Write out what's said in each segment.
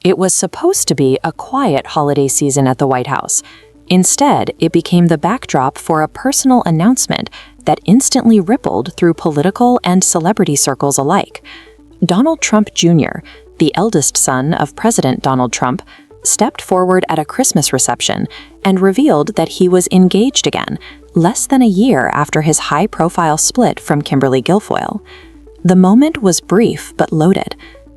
It was supposed to be a quiet holiday season at the White House. Instead, it became the backdrop for a personal announcement that instantly rippled through political and celebrity circles alike. Donald Trump Jr., the eldest son of President Donald Trump, stepped forward at a Christmas reception and revealed that he was engaged again, less than a year after his high-profile split from Kimberly Guilfoyle. The moment was brief but loaded.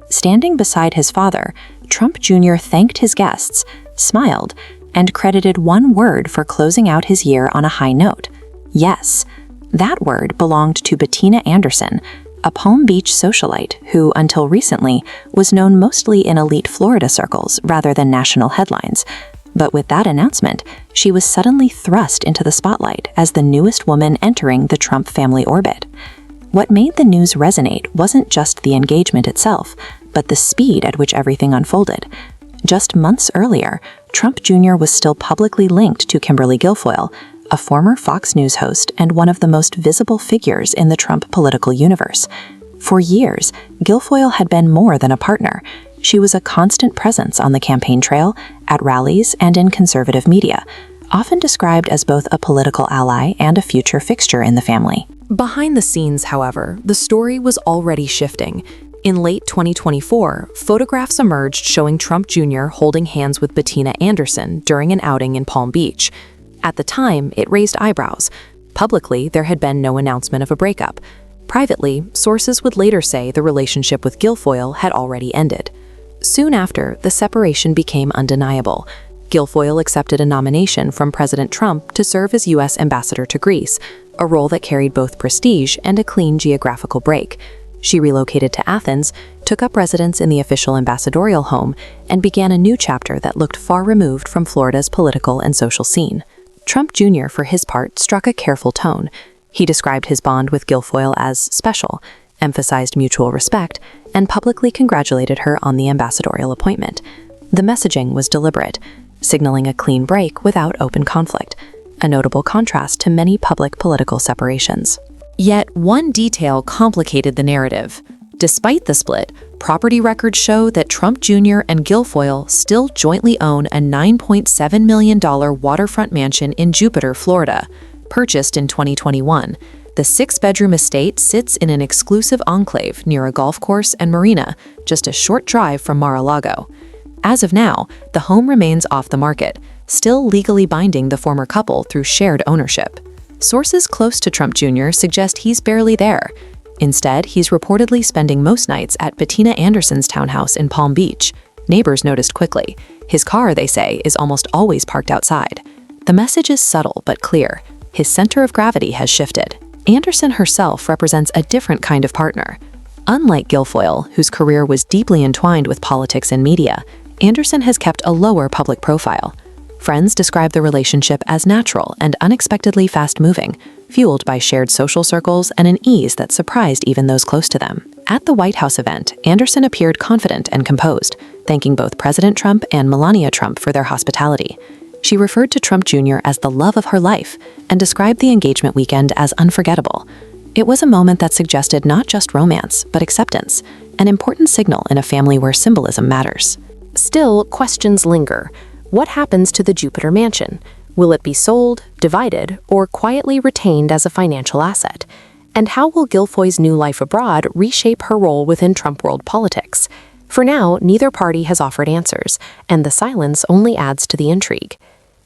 Standing beside his father, Trump Jr. thanked his guests, smiled, and credited one word for closing out his year on a high note: yes. That word belonged to Bettina Anderson, a Palm Beach socialite who, until recently, was known mostly in elite Florida circles rather than national headlines. But with that announcement, she was suddenly thrust into the spotlight as the newest woman entering the Trump family orbit. What made the news resonate wasn't just the engagement itself, but the speed at which everything unfolded. Just months earlier, Trump Jr. was still publicly linked to Kimberly Guilfoyle, a former Fox News host and one of the most visible figures in the Trump political universe. For years, Guilfoyle had been more than a partner. She was a constant presence on the campaign trail, at rallies, and in conservative media, often described as both a political ally and a future fixture in the family. Behind the scenes, however, the story was already shifting. In late 2024, photographs emerged showing Trump Jr. holding hands with Bettina Anderson during an outing in Palm Beach. At the time, it raised eyebrows. Publicly, there had been no announcement of a breakup. Privately, sources would later say the relationship with Guilfoyle had already ended. Soon after, the separation became undeniable. Guilfoyle accepted a nomination from President Trump to serve as U.S. ambassador to Greece, a role that carried both prestige and a clean geographical break. She relocated to Athens, took up residence in the official ambassadorial home, and began a new chapter that looked far removed from Florida's political and social scene. Trump Jr., for his part, struck a careful tone. He described his bond with Guilfoyle as special, emphasized mutual respect, and publicly congratulated her on the ambassadorial appointment. The messaging was deliberate, signaling a clean break without open conflict, a notable contrast to many public political separations. Yet one detail complicated the narrative. Despite the split, property records show that Trump Jr. and Guilfoyle still jointly own a $9.7 million waterfront mansion in Jupiter, Florida. Purchased in 2021, the 6-bedroom estate sits in an exclusive enclave near a golf course and marina, just a short drive from Mar-a-Lago. As of now, the home remains off the market, still legally binding the former couple through shared ownership. Sources close to Trump Jr. suggest he's barely there. Instead, he's reportedly spending most nights at Bettina Anderson's townhouse in Palm Beach. Neighbors noticed quickly. His car, they say, is almost always parked outside. The message is subtle but clear. His center of gravity has shifted. Anderson herself represents a different kind of partner. Unlike Guilfoyle, whose career was deeply entwined with politics and media, Anderson has kept a lower public profile. Friends describe the relationship as natural and unexpectedly fast-moving, fueled by shared social circles and an ease that surprised even those close to them. At the White House event, Anderson appeared confident and composed, thanking both President Trump and Melania Trump for their hospitality. She referred to Trump Jr. as the love of her life and described the engagement weekend as unforgettable. It was a moment that suggested not just romance, but acceptance, an important signal in a family where symbolism matters. Still, questions linger. What happens to the Jupiter mansion? Will it be sold, divided, or quietly retained as a financial asset? And how will Guilfoyle's new life abroad reshape her role within Trump world politics? For now, neither party has offered answers, and the silence only adds to the intrigue.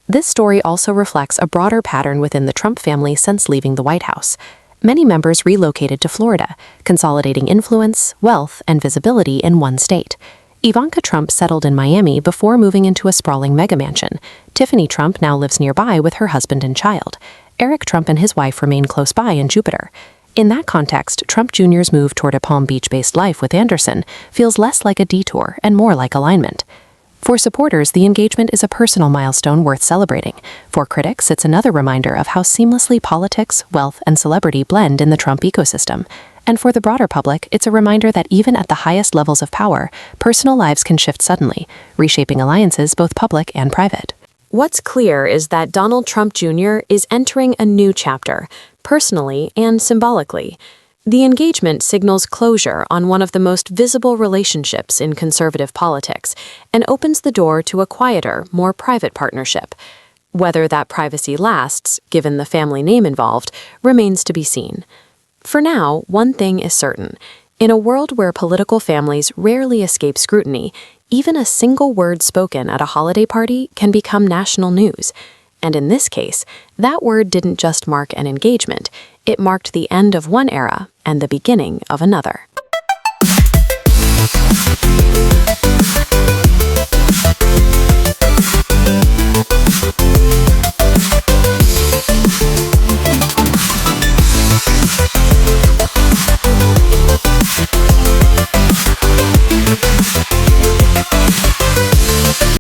This story also reflects a broader pattern within the Trump family since leaving the White House. Many members relocated to Florida, consolidating influence, wealth, and visibility in one state. Ivanka Trump settled in Miami before moving into a sprawling mega-mansion. Tiffany Trump now lives nearby with her husband and child. Eric Trump and his wife remain close by in Jupiter. In that context, Trump Jr.'s move toward a Palm Beach-based life with Anderson feels less like a detour and more like alignment. For supporters, the engagement is a personal milestone worth celebrating. For critics, it's another reminder of how seamlessly politics, wealth, and celebrity blend in the Trump ecosystem. And for the broader public, it's a reminder that even at the highest levels of power, personal lives can shift suddenly, reshaping alliances both public and private. What's clear is that Donald Trump Jr. is entering a new chapter, personally and symbolically. The engagement signals closure on one of the most visible relationships in conservative politics and opens the door to a quieter, more private partnership. Whether that privacy lasts, given the family name involved, remains to be seen. For now, one thing is certain. In a world where political families rarely escape scrutiny, even a single word spoken at a holiday party can become national news. And in this case, that word didn't just mark an engagement, it marked the end of one era and the beginning of another.